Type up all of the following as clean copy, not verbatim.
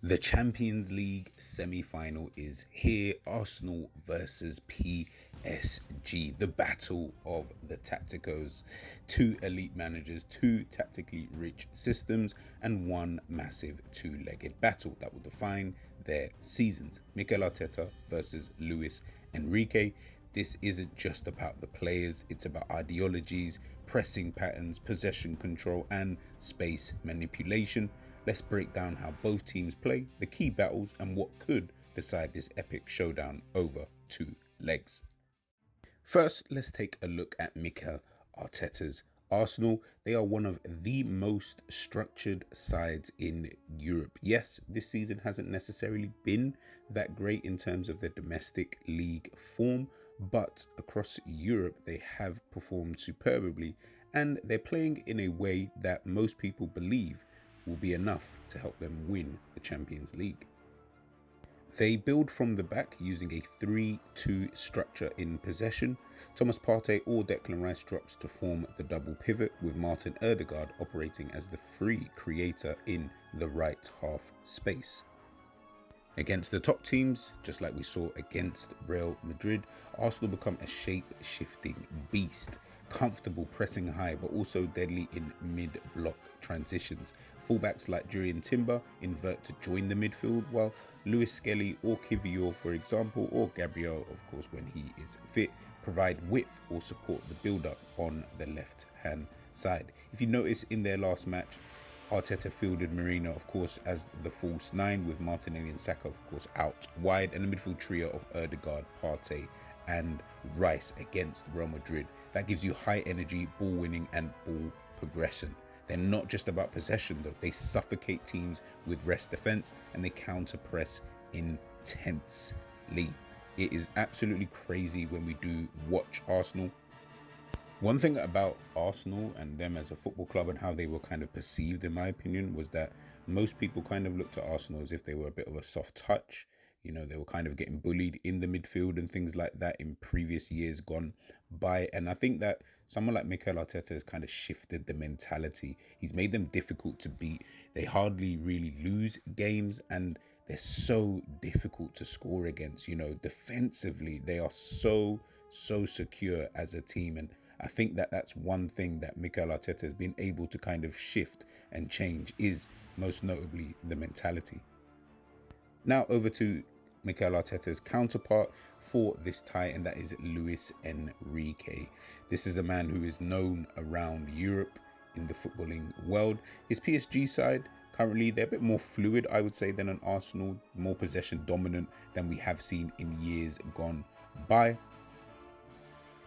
The Champions League semi-final is here. Arsenal versus PSG. The battle of the tacticos. Two elite managers, two tactically rich systems, and one massive two-legged battle that will define their seasons. Mikel Arteta versus Luis Enrique. This isn't just about the players, it's about ideologies, pressing patterns, possession control, and space manipulation. Let's break down how both teams play, the key battles, and what could decide this epic showdown over two legs. First, let's take a look at Mikel Arteta's Arsenal. They are one of the most structured sides in Europe. Yes, this season hasn't necessarily been that great in terms of their domestic league form, but across Europe they have performed superbly, and they're playing in a way that most people believe will be enough to help them win the Champions League. They build from the back using a 3-2 structure in possession. Thomas Partey or Declan Rice drops to form the double pivot, with Martin Odegaard operating as the free creator in the right half space. Against the top teams, just like we saw against Real Madrid, Arsenal become a shape-shifting beast, comfortable pressing high but also deadly in mid-block transitions. Fullbacks like Jurrien Timber invert to join the midfield, while Lewis Skelly or Kivior, for example, or Gabriel, of course, when he is fit, provide width or support the build-up on the left-hand side. If you notice in their last match, Arteta fielded Marino, of course, as the false nine, with Martinelli and Saka, of course, out wide, and a midfield trio of Odegaard, Partey, and Rice against Real Madrid. That gives you high energy, ball winning, and ball progression. They're not just about possession, though. They suffocate teams with rest defense, and they counter press intensely. It is absolutely crazy when we do watch Arsenal. One thing about Arsenal and them as a football club and how they were kind of perceived, in my opinion, was that most people kind of looked at Arsenal as if they were a bit of a soft touch. You know, they were kind of getting bullied in the midfield and things like that in previous years gone by. And I think that someone like Mikel Arteta has kind of shifted the mentality. He's made them difficult to beat. They hardly really lose games, and they're so difficult to score against. You know, defensively, they are so secure as a team. And I think that that's one thing that Mikel Arteta has been able to kind of shift and change, is most notably the mentality. Now over to Mikel Arteta's counterpart for this tie, and that is Luis Enrique. This is a man who is known around Europe in the footballing world. His PSG side, currently, they're a bit more fluid, I would say, than an Arsenal, more possession dominant than we have seen in years gone by.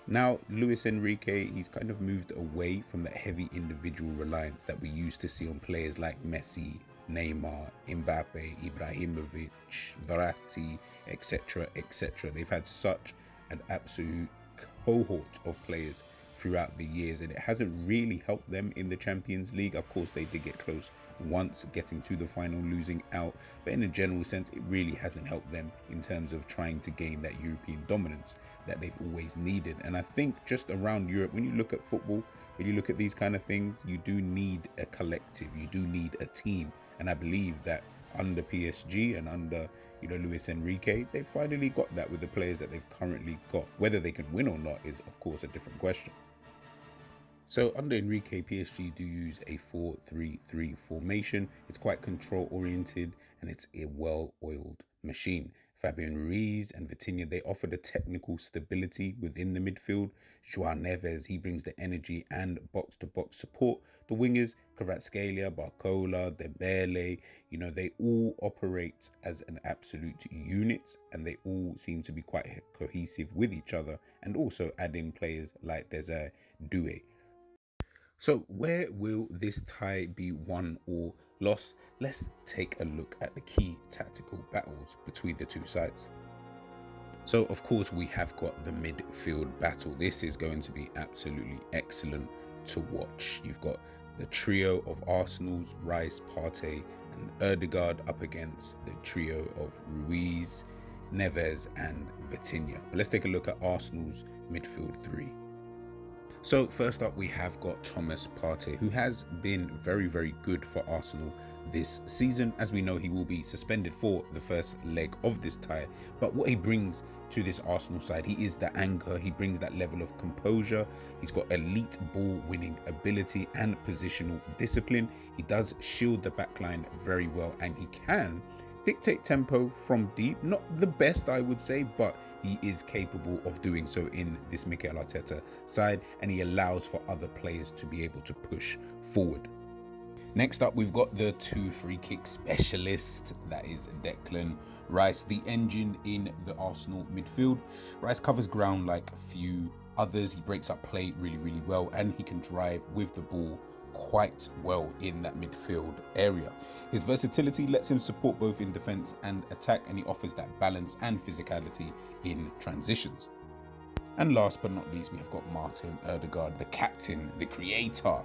Now, Luis Enrique, he's kind of moved away from that heavy individual reliance that we used to see on players like Messi, Neymar, Mbappe, Ibrahimovic, Verratti, etc., etc. They've had such an absolute cohort of players throughout the years, and it hasn't really helped them in the Champions League. Of course, they did get close once, getting to the final, losing out, but in a general sense, it really hasn't helped them in terms of trying to gain that European dominance that they've always needed. And I think just around Europe, when you look at football, when you look at these kind of things, you do need a collective, you do need a team. And I believe that under PSG and under, Luis Enrique, they've finally got that with the players that they've currently got. Whether they can win or not is, of course, a different question. So under Enrique, PSG do use a 4-3-3 formation. It's quite control oriented, and it's a well-oiled machine. Fabian Ruiz and Vitinha, they offer the technical stability within the midfield. Joao Neves, he brings the energy and box-to-box support. The wingers, Kvaratskhelia, Barcola, Dembele, they all operate as an absolute unit, and they all seem to be quite cohesive with each other, and also add in players like Desire Doué. So where will this tie be won or lost? Let's take a look at the key tactical battles between the two sides. So of course we have got the midfield battle. This is going to be absolutely excellent to watch. You've got the trio of Arsenal's Rice, Partey and Odegaard up against the trio of Ruiz, Neves and Vitinha. But let's take a look at Arsenal's midfield three. So first up, we have got Thomas Partey, who has been very good for Arsenal this season. As we know, he will be suspended for the first leg of this tie, but what he brings to this Arsenal side, he is the anchor. He brings that level of composure. He's got elite ball winning ability and positional discipline. He does shield the backline very well, and he can dictate tempo from deep. Not the best, I would say, but he is capable of doing so in this Mikel Arteta side, and he allows for other players to be able to push forward. Next up, we've got the 2 free kick specialist, that is Declan Rice, the engine in the Arsenal midfield. Rice covers ground like few others. He breaks up play really well, and he can drive with the ball quite well in that midfield area. His versatility lets him support both in defense and attack, and he offers that balance and physicality in transitions. And last but not least, we have got Martin Ødegaard, the captain, the creator.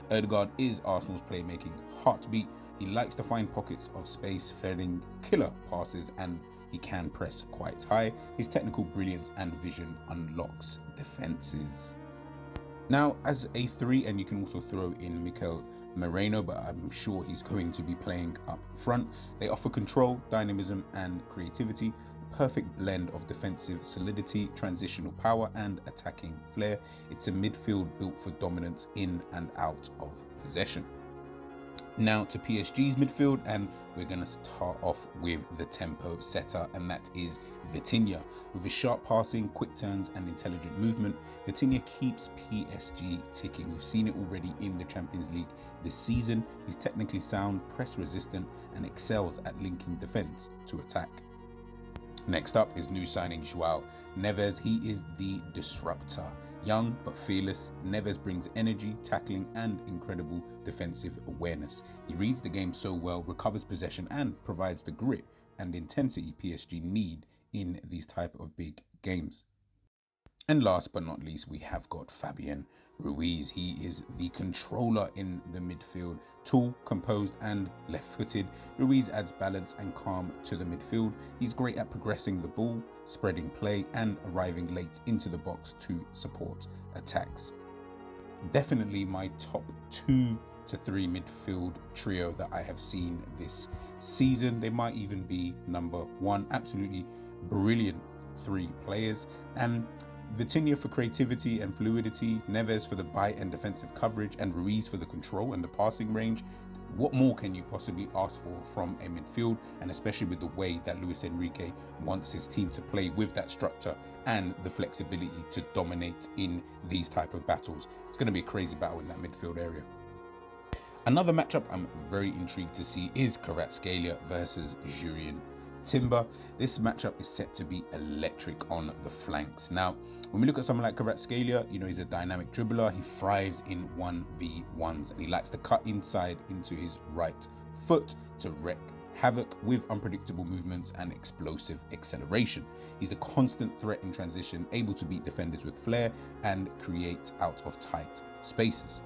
Ødegaard is Arsenal's playmaking heartbeat. He likes to find pockets of space, feeding killer passes, and he can press quite high. His technical brilliance and vision unlocks defenses. Now, as a 3, and you can also throw in Mikel Moreno, but I'm sure he's going to be playing up front. They offer control, dynamism, and creativity. A perfect blend of defensive solidity, transitional power, and attacking flair. It's a midfield built for dominance in and out of possession. Now to PSG's midfield, and we're going to start off with the tempo setter, and that is Vitinha. With his sharp passing, quick turns, and intelligent movement, Vitinha keeps PSG ticking. We've seen it already in the Champions League this season. He's technically sound, press resistant, and excels at linking defense to attack. Next up is new signing João Neves. He is the disruptor. Young but fearless, Neves brings energy, tackling, and incredible defensive awareness. He reads the game so well, recovers possession, and provides the grit and intensity PSG need in these type of big games. And last but not least, we have got Fabian Ruiz. He is the controller in the midfield, tall, composed, and left-footed. Ruiz adds balance and calm to the midfield. He's great at progressing the ball, spreading play, and arriving late into the box to support attacks. Definitely my top 2 to 3 midfield trio that I have seen this season. They might even be number 1. Absolutely brilliant 3 players. And Vitinha for creativity and fluidity, Neves for the bite and defensive coverage, and Ruiz for the control and the passing range. What more can you possibly ask for from a midfield, and especially with the way that Luis Enrique wants his team to play, with that structure and the flexibility to dominate in these type of battles. It's going to be a crazy battle in that midfield area. Another matchup I'm very intrigued to see is Kvaratskhelia versus Jurrien Timber. This matchup is set to be electric on the flanks. Now, when we look at someone like Kvaratskhelia, you know, he's a dynamic dribbler. He thrives in 1v1s, and he likes to cut inside into his right foot to wreak havoc with unpredictable movements and explosive acceleration. He's a constant threat in transition, able to beat defenders with flair and create out of tight spaces.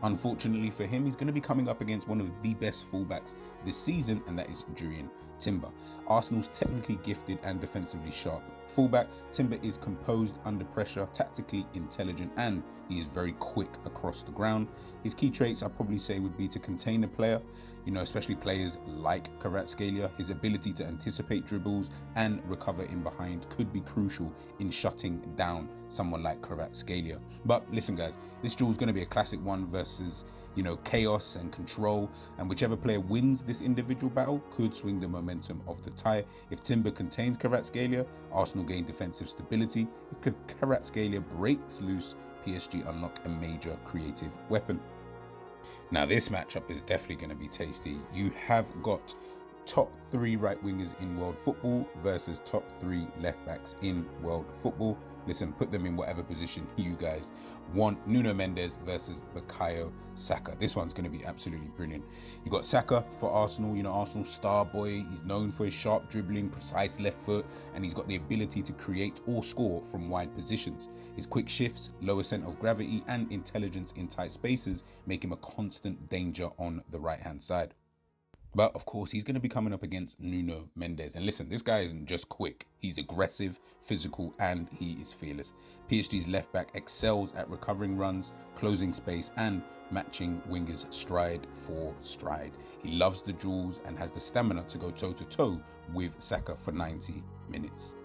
Unfortunately for him, he's going to be coming up against one of the best fullbacks this season, and that is Jurrien Timber. Arsenal's technically gifted and defensively sharp fullback. Timber is composed under pressure, tactically intelligent, and he is very quick across the ground. His key traits, I'd probably say, would be to contain a player, you know, especially players like Kvaratskhelia. His ability to anticipate dribbles and recover in behind could be crucial in shutting down someone like Kvaratskhelia. But listen, guys, this duel is going to be a classic one versus, you know, chaos and control, and whichever player wins this individual battle could swing the momentum of the tie. If Timber contains Kvaratskhelia, Arsenal gain defensive stability. If Kvaratskhelia breaks loose, PSG unlock a major creative weapon. Now, this matchup is definitely going to be tasty. You have got top 3 right wingers in world football versus top 3 left backs in world football. Listen, put them in whatever position you guys want. Nuno Mendes versus Bukayo Saka. This one's going to be absolutely brilliant. You got Saka for Arsenal, you know, Arsenal star boy. He's known for his sharp dribbling, precise left foot, and he's got the ability to create or score from wide positions. His quick shifts, lower center of gravity, and intelligence in tight spaces make him a constant danger on the right-hand side. But of course, he's going to be coming up against Nuno Mendes. And listen, this guy isn't just quick. He's aggressive, physical, and he is fearless. PSG's left back excels at recovering runs, closing space, and matching wingers stride for stride. He loves the duels and has the stamina to go toe-to-toe with Saka for 90 minutes.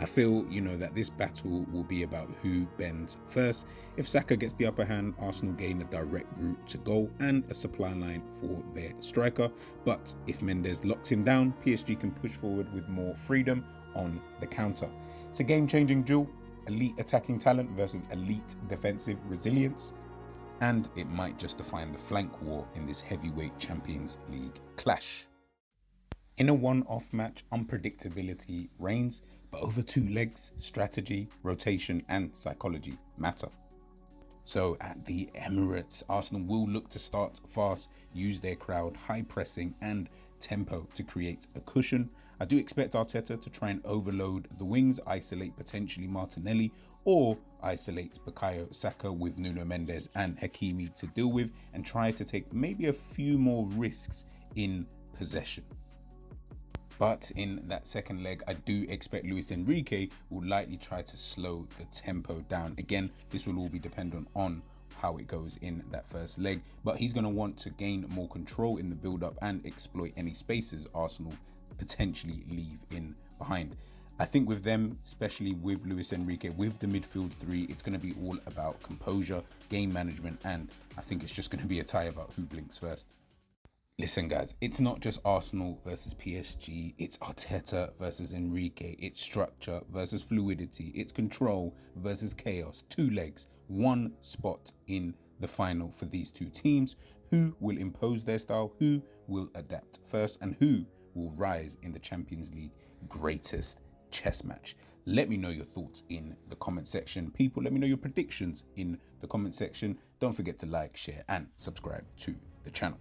I feel, that this battle will be about who bends first. If Saka gets the upper hand, Arsenal gain a direct route to goal and a supply line for their striker. But if Mendes locks him down, PSG can push forward with more freedom on the counter. It's a game-changing duel, elite attacking talent versus elite defensive resilience. And it might just define the flank war in this heavyweight Champions League clash. In a one-off match, unpredictability reigns, but over 2 legs, strategy, rotation, and psychology matter. So at the Emirates, Arsenal will look to start fast, use their crowd, high pressing, and tempo to create a cushion. I do expect Arteta to try and overload the wings, isolate potentially Martinelli, or isolate Bukayo Saka with Nuno Mendes and Hakimi to deal with, and try to take maybe a few more risks in possession. But in that second leg, I do expect Luis Enrique will likely try to slow the tempo down. Again, this will all be dependent on how it goes in that first leg, but he's going to want to gain more control in the build-up and exploit any spaces Arsenal potentially leave in behind. I think with them, especially with Luis Enrique, with the midfield 3, it's going to be all about composure, game management, and I think it's just going to be a tie about who blinks first. Listen, guys, it's not just Arsenal versus PSG, it's Arteta versus Enrique, it's structure versus fluidity, it's control versus chaos. 2 legs, 1 spot in the final for these 2 teams. Who will impose their style, who will adapt first, and who will rise in the Champions League greatest chess match? Let me know your thoughts in the comment section. People, let me know your predictions in the comment section. Don't forget to like, share, and subscribe to the channel.